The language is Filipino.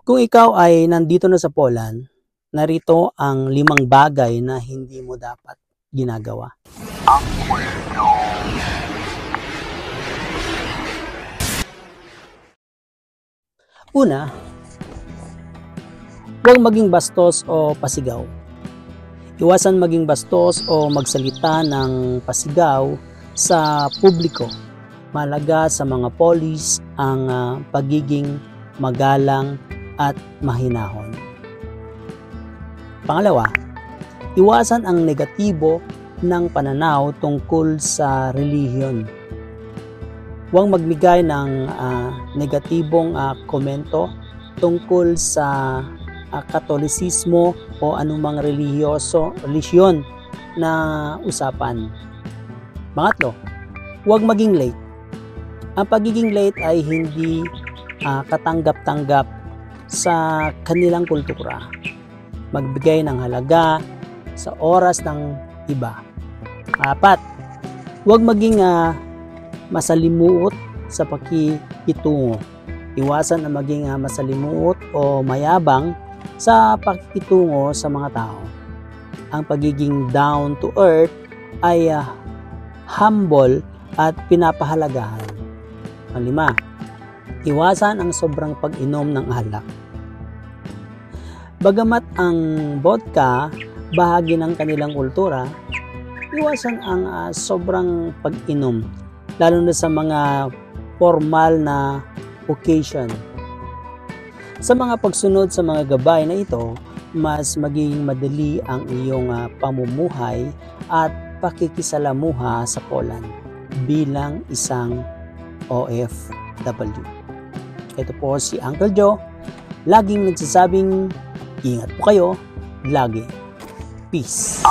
Kung ikaw ay nandito na sa Poland, narito ang 5 bagay na hindi mo dapat ginagawa. Una, huwag maging bastos o pasigaw. Iwasan maging bastos o magsalita ng pasigaw sa publiko. Mahalaga sa mga polis ang pagiging magalang at mahinahon. Pangalawa, iwasan ang negatibo ng pananaw tungkol sa relihiyon. Huwag magbigay ng negatibong komento tungkol sa Katolisismo o anumang relihiyon na usapan. Pangatlo, huwag maging late. Ang pagiging late ay hindi katanggap-tanggap sa kanilang kultura. Magbigay ng halaga sa oras ng iba. 4, huwag maging masalimuot sa pakikitungo. Iwasan na maging masalimuot o mayabang sa pakikitungo sa mga tao. Ang pagiging down to earth ay humble at pinapahalagahan. 5, iwasan ang sobrang pag-inom ng alak. Bagamat ang vodka bahagi ng kanilang kultura, iwasan ang sobrang pag-inom, lalo na sa mga formal na occasion. Sa mga pagsunod sa mga gabay na ito, mas magiging madali ang iyong pamumuhay at pakikisalamuha sa Poland bilang isang OFW. Ito po si Uncle Joe, laging nagsasabing ingat po kayo lagi. Peace.